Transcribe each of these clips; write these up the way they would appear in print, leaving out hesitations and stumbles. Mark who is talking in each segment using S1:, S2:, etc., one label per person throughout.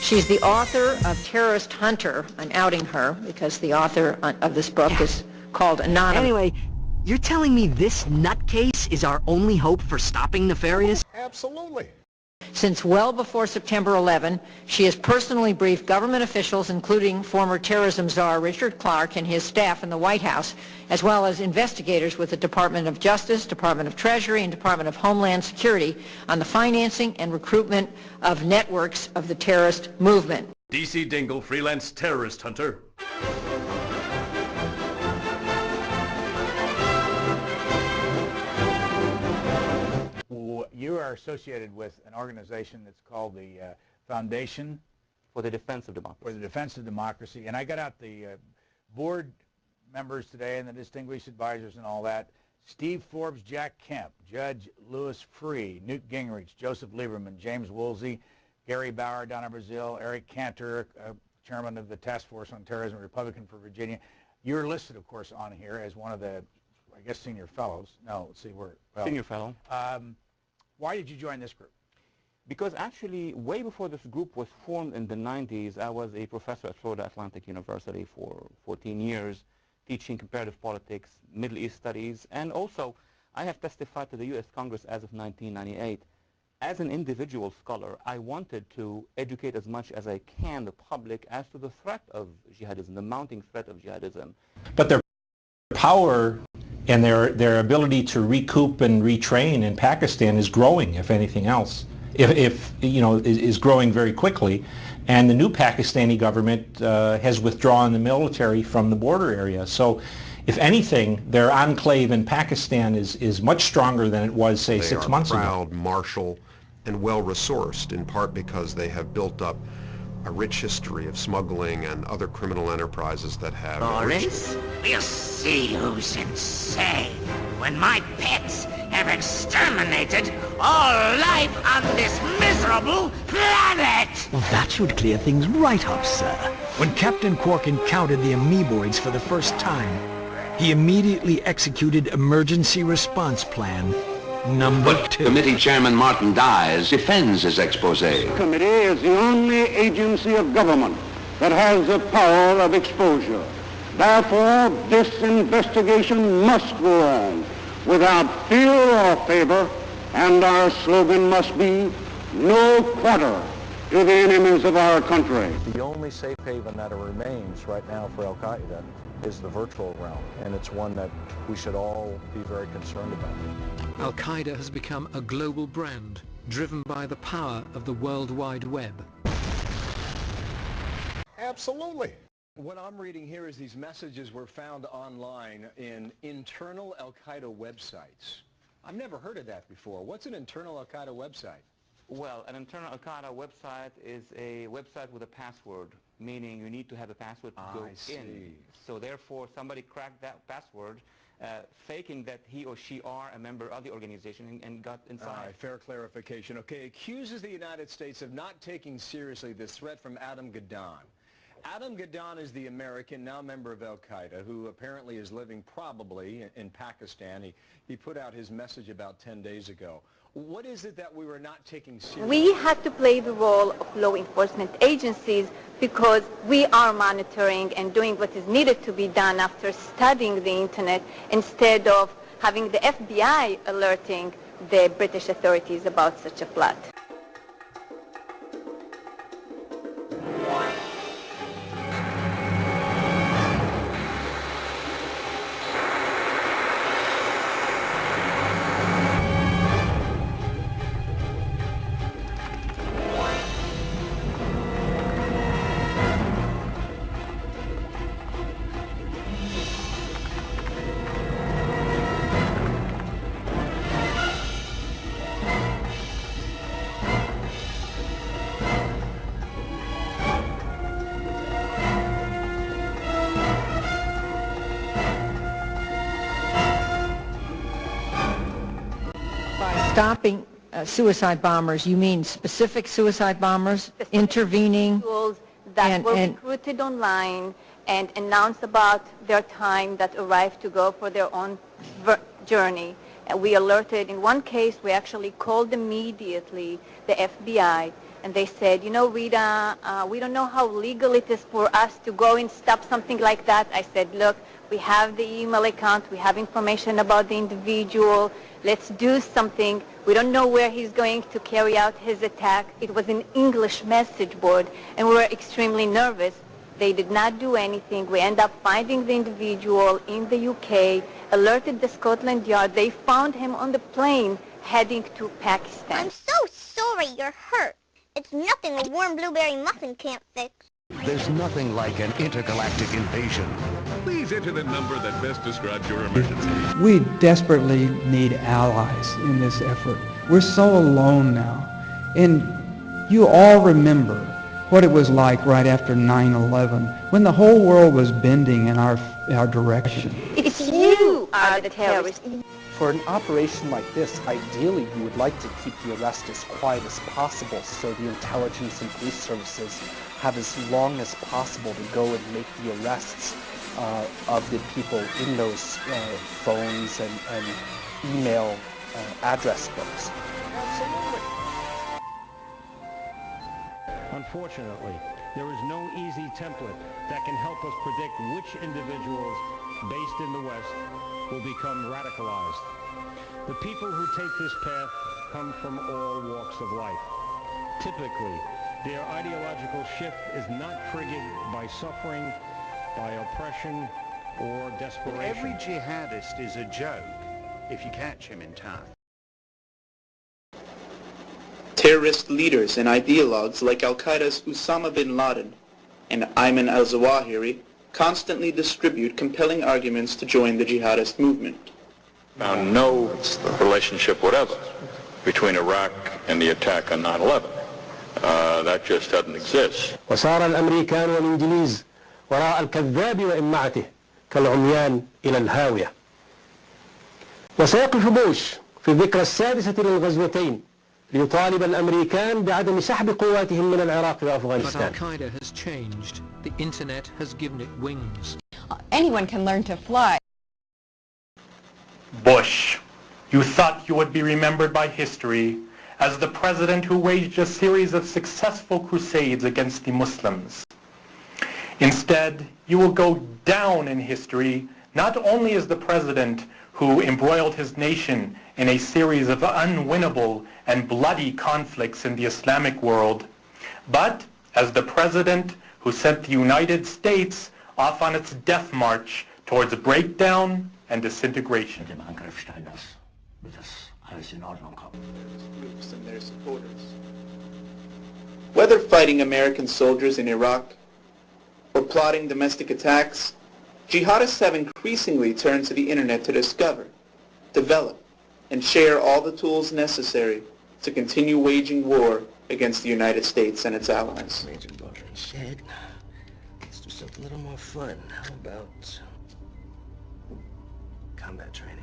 S1: She's the author of Terrorist Hunter. I'm outing her because the author of this book is called Anonymous.
S2: Anyway, you're telling me this nutcase is our only hope for stopping Nefarious?
S3: Absolutely.
S1: Since well before September 11, she has personally briefed government officials, including former terrorism czar Richard Clarke and his staff in the White House, as well as investigators with the Department of Justice, Department of Treasury, and Department of Homeland Security on the financing and recruitment of networks of the terrorist movement.
S4: DC Dingle, freelance terrorist hunter.
S3: You are associated with an organization that's called the Foundation
S5: for the Defense of Democracy.
S3: For the Defense of Democracy. And I got out the board members today and the distinguished advisors and all that. Steve Forbes, Jack Kemp, Judge Louis Freeh, Newt Gingrich, Joseph Lieberman, James Woolsey, Gary Bauer down in Brazil, Eric Cantor, chairman of the Task Force on Terrorism, Republican for Virginia. You're listed, of course, on here as one of the, I guess, senior fellows. No, let's see, well,
S5: senior fellow.
S3: Why did you join this group?
S5: Because actually, way before this group was formed in the 90s, I was a professor at Florida Atlantic University for 14 years, teaching comparative politics, Middle East studies, and also I have testified to the U.S. Congress as of 1998. As an individual scholar, I wanted to educate as much as I can the public as to the threat of jihadism, the mounting threat of jihadism.
S6: But their power and their ability to recoup and retrain in Pakistan is growing, if anything else, if you know, is growing very quickly. And the new Pakistani government has withdrawn the military from the border area. So, if anything, their enclave in Pakistan is much stronger than it was, say, 6 months ago.
S7: They are proud, martial, and well-resourced, in part because they have built up a rich history of smuggling and other criminal enterprises that have...
S8: Boris, we'll see who's insane when my pets have exterminated all life on this miserable planet!
S2: Well, that should clear things right up, sir. When Captain Quark encountered the amoeboids for the first time, he immediately executed Emergency Response Plan Number 2.
S9: Committee Chairman Martin Dyes defends his expose.
S10: The committee is the only agency of government that has the power of exposure. Therefore, this investigation must go on without fear or favor, and our slogan must be, no quarter to the enemies of our country.
S11: The only safe haven that remains right now for Al-Qaeda is the virtual realm, and it's one that we should all be very concerned about.
S12: Al-Qaeda has become a global brand, driven by the power of the World Wide Web.
S3: Absolutely.
S13: What I'm reading here is these messages were found online in internal Al-Qaeda websites. I've never heard of that before. What's an internal Al-Qaeda website?
S5: Well, an internal Al-Qaeda website is a website with a password, meaning you need to have a password to go in. So therefore, somebody cracked that password, faking that he or she are a member of the organization and got inside.
S13: Fair clarification. Okay, accuses the United States of not taking seriously this threat from Adam Gaddan. Adam Gaddan is the American, now member of Al-Qaeda, who apparently is living probably in Pakistan. He put out his message about 10 days ago. What is it that we were not taking seriously?
S14: We had to play the role of law enforcement agencies because we are monitoring and doing what is needed to be done after studying the internet instead of having the FBI alerting the British authorities about such a plot.
S1: Stopping suicide bombers, you mean specific suicide bombers, specific intervening?
S14: Individuals that were recruited online and announced about their time that arrived to go for their own journey. We alerted, in one case, we actually called immediately the FBI and they said, you know, Rita, we don't know how legal it is for us to go and stop something like that. I said, look, we have the email account, we have information about the individual, let's do something. We don't know where he's going to carry out his attack. It was an English message board, and we were extremely nervous. They did not do anything. We ended up finding the individual in the UK, alerted the Scotland Yard. They found him on the plane heading to Pakistan.
S15: I'm so sorry you're hurt. It's nothing a warm blueberry muffin can't fix.
S16: There's nothing like an intergalactic invasion. Please enter the number that best describes your emergency.
S17: We desperately need allies in this effort. We're so alone now. And you all remember what it was like right after 9/11, when the whole world was bending in our direction.
S14: It's you are the terrorists.
S18: For an operation like this, ideally you would like to keep the arrest as quiet as possible so the intelligence and police services have as long as possible to go and make the arrests of the people in those phones and email address books.
S13: Absolutely. Unfortunately, there is no easy template that can help us predict which individuals based in the West will become radicalized. The people who take this path come from all walks of life. Typically, their ideological shift is not triggered by suffering, by oppression, or desperation.
S19: Every jihadist is a joke if you catch him in time.
S20: Terrorist leaders and ideologues like Al-Qaeda's Osama bin Laden and Ayman al-Zawahiri constantly distribute compelling arguments to join the jihadist movement.
S21: Found no relationship whatever between Iraq and the attack on 9/11. That just doesn't exist.
S22: وصار الأمريكان والإنجليز وراء الكذاب وإمعته كالعميان إلى الهاوية. وسيقف بوش في الذكرى السادسة للغزوتين ليطالب الأمريكان بعدم سحب قواتهم من العراق وأفغانستان.
S12: But Al-Qaeda has changed. The internet has given it wings.
S23: Anyone can learn to fly.
S6: Bush, you thought you would be remembered by history as the president who waged a series of successful crusades against the Muslims. Instead, you will go down in history not only as the president who embroiled his nation in a series of unwinnable and bloody conflicts in the Islamic world, but as the president who sent the United States off on its death march towards breakdown and disintegration.
S20: Groups and their supporters. Whether fighting American soldiers in Iraq or plotting domestic attacks, jihadists have increasingly turned to the internet to discover, develop, and share all the tools necessary to continue waging war against the United States and its allies.
S24: Major Butter and Shed. Let's do something a little more fun. How about combat training?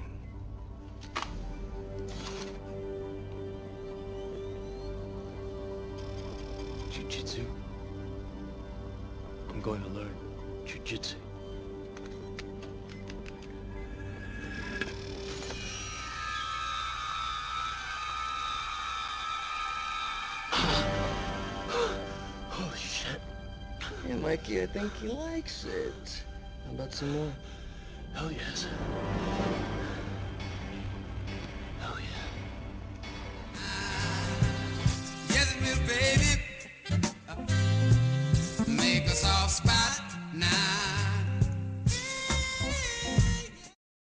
S24: Jiu-Jitsu. I'm going to learn Jiu-Jitsu. Holy shit. Yeah, Mikey, I think he likes it. How about some more? Hell yes.